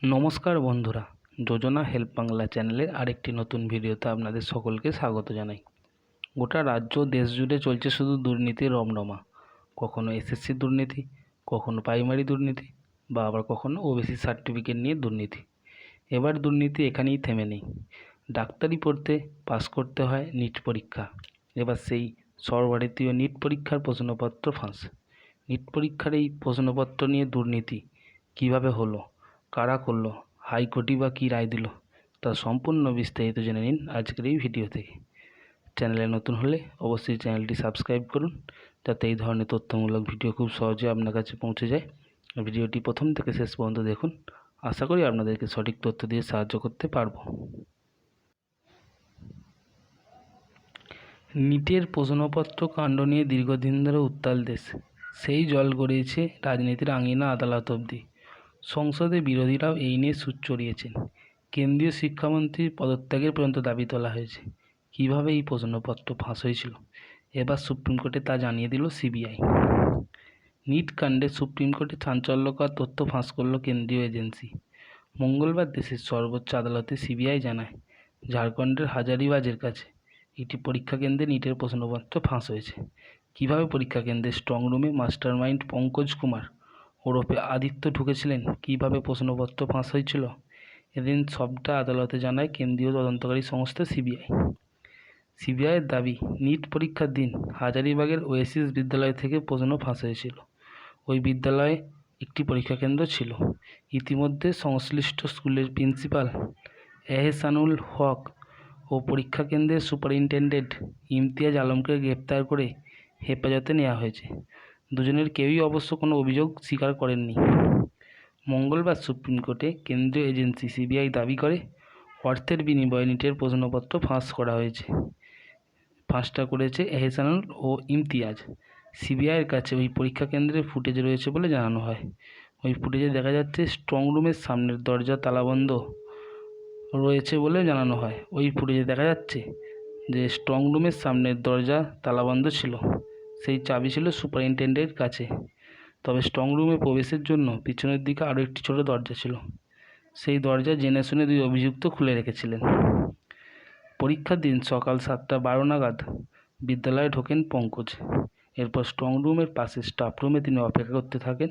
নমস্কার বন্ধুরা, যোজনা হেল্প বাংলা চ্যানেলের আরেকটি নতুন ভিডিওতে আপনাদের সকলকে স্বাগত জানাই। গোটা রাজ্য দেশ জুড়ে চলছে শুধু দুর্নীতির রমরমা। কখনো এসএসসি দুর্নীতি, কখনো প্রাইমারি দুর্নীতি, বা আবার কখনো ওবিসি সার্টিফিকেট নিয়ে দুর্নীতি। এবার দুর্নীতি এখানেই থেমে নেই। ডাক্তারি পড়তে পাস করতে হয় নিট পরীক্ষা। এবার সেই সর্বভারতীয় নিট পরীক্ষার প্রশ্নপত্র ফাঁস। নিট পরীক্ষার এই প্রশ্নপত্র নিয়ে দুর্নীতি কিভাবে হলো, কারা করলো, হাইকোর্টই বা কী রায় দিল, তার সম্পূর্ণ বিস্তারিত জেনে নিন আজকের এই ভিডিও থেকে। চ্যানেলে নতুন হলে অবশ্যই চ্যানেলটি সাবস্ক্রাইব করুন, যাতে এই ধরনের তথ্যমূলক ভিডিও খুব সহজে আপনার কাছে পৌঁছে যায়। ভিডিওটি প্রথম থেকে শেষ পর্যন্ত দেখুন, আশা করি আপনাদেরকে সঠিক তথ্য দিয়ে সাহায্য করতে পারবো। নিটের প্রশ্নপত্র কাণ্ড নিয়ে দীর্ঘদিন ধরে উত্তাল দেশ। সেই জল গড়িয়েছে রাজনীতির আঙিনা আদালত অবধি। সংসদে বিরোধীরাও এই নিয়ে সুর চড়িয়েছেন। কেন্দ্রীয় শিক্ষামন্ত্রীর পদত্যাগের পর্যন্ত দাবি তোলা হয়েছে। কিভাবে এই প্রশ্নপত্র ফাঁস হয়েছিল, এবার সুপ্রিম কোর্টে তা জানিয়ে দিল সিবিআই। নিট কাণ্ডে সুপ্রিম কোর্টে চাঞ্চল্যকর তথ্য ফাঁস করল কেন্দ্রীয় এজেন্সি। মঙ্গলবার দেশের সর্বোচ্চ আদালতে সিবিআই জানায়, ঝাড়খণ্ডের হাজারিবাগের কাছে একটি পরীক্ষা কেন্দ্রে নিটের প্রশ্নপত্র ফাঁস হয়েছে। কিভাবে পরীক্ষা কেন্দ্রের স্ট্রং রুমে মাস্টারমাইন্ড পঙ্কজ কুমার ওরফে আদিত্য ঢুকেছিলেন, কীভাবে প্রশ্নপত্র ফাঁস হয়েছিল, এদিন সবটা আদালতে জানায় কেন্দ্রীয় তদন্তকারী সংস্থা সিবিআই। সিবিআইয়ের দাবি, নিট পরীক্ষার দিন হাজারিবাগের ওয়েসিস বিদ্যালয় থেকে প্রশ্ন ফাঁস হয়েছিল। ওই বিদ্যালয়ে একটি পরীক্ষা কেন্দ্র ছিল। ইতিমধ্যে সংশ্লিষ্ট স্কুলের প্রিন্সিপাল এহসানুল হক ও পরীক্ষা কেন্দ্রের সুপারিনটেন্ডেন্ট ইমতিয়াজ আলমকে গ্রেপ্তার করে হেফাজতে নেওয়া হয়েছে। দুজনের কেউই অবশ্য কোনো অভিযোগ স্বীকার করেননি। মঙ্গলবার সুপ্রিম কোর্টে কেন্দ্রীয় এজেন্সি সিবিআই দাবি করে, অর্থের বিনিময়ে নিটের প্রশ্নপত্র ফাঁস করা হয়েছে। ফাঁসটা করেছে এহসানুল ও ইমতিয়াজ। সিবিআইয়ের কাছে ওই পরীক্ষা কেন্দ্রের ফুটেজ রয়েছে বলে জানানো হয়। ওই ফুটেজে দেখা যাচ্ছে স্ট্রং রুমের সামনের দরজা তালাবন্ধ রয়েছে বলে জানানো হয়। ওই ফুটেজে দেখা যাচ্ছে যে স্ট্রং রুমের সামনের দরজা তালাবন্ধ ছিল। সেই চাবি ছিল সুপারিনটেন্ডেন্টের কাছে। তবে স্ট্রং রুমে প্রবেশের জন্য পিছনের দিকে আরও একটি ছোট দরজা ছিল। সেই দরজা জেনে শুনে দুই অভিযুক্ত খুলে রেখেছিলেন। পরীক্ষার দিন সকাল 7:12 নাগাদ বিদ্যালয়ে ঢোকেন পঙ্কজ। এরপর স্ট্রং রুমের পাশে স্টাফ রুমে তিনি অপেক্ষা করতে থাকেন।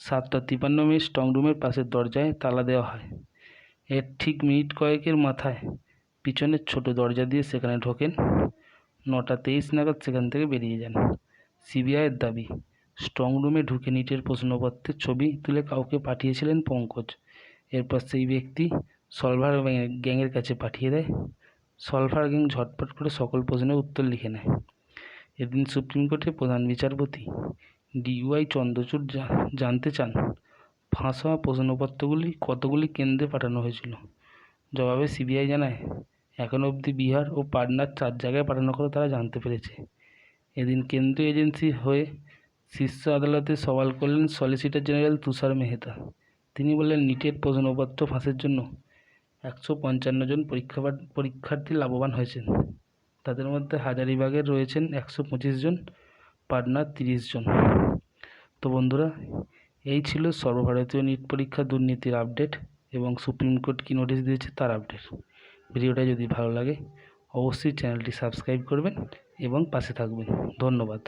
7:53 স্ট্রং রুমের পাশের দরজায় তালা দেওয়া হয়। এর ঠিক মিনিট কয়েকের মাথায় পিছনের ছোট দরজা দিয়ে সেখানে ঢোকেন। 9:23 নাগাদ সেখান থেকে বেরিয়ে যান। সিবিআইয়ের দাবি, স্ট্রং রুমে ঢুকে নিটের প্রশ্নপত্রের ছবি তুলে কাউকে পাঠিয়েছিলেন পঙ্কজ। এরপর সেই ব্যক্তি সলভার গ্যাংয়ের কাছে পাঠিয়ে দেয়। সলভার গ্যাং ঝটপট করে সকল প্রশ্নের উত্তর লিখে নেয়। এদিন সুপ্রিম কোর্টের প্রধান বিচারপতি DY চন্দ্রচূড় জানতে চান, ফাঁস হওয়া প্রশ্নপত্রগুলি কতগুলি কেন্দ্রে পাঠানো হয়েছিল। জবাবে সিবিআই জানায়, এখনও অবধি বিহার ও পাটনার 4 জায়গায় পাঠানোর কথা তারা জানতে পেরেছে। এদিন কেন্দ্রীয় এজেন্সি হয়ে শীর্ষ আদালতে সওয়াল করলেন সলিসিটর জেনারেল তুষার মেহতা। তিনি বললেন, নিটের প্রশ্নপত্র ফাঁসের জন্য 155 জন পরীক্ষার্থী লাভবান হয়েছেন। তাদের মধ্যে হাজারিবাগের রয়েছেন 125 জন, পাটনার 30 জন। তো বন্ধুরা, এই ছিল সর্বভারতীয় নিট পরীক্ষা দুর্নীতির আপডেট এবং সুপ্রিম কোর্ট কী নোটিশ দিয়েছে তার আপডেট। ভিডিওটা যদি ভালো লাগে অবশ্যই চ্যানেলটি সাবস্ক্রাইব করবেন এবং পাশে থাকবেন। ধন্যবাদ।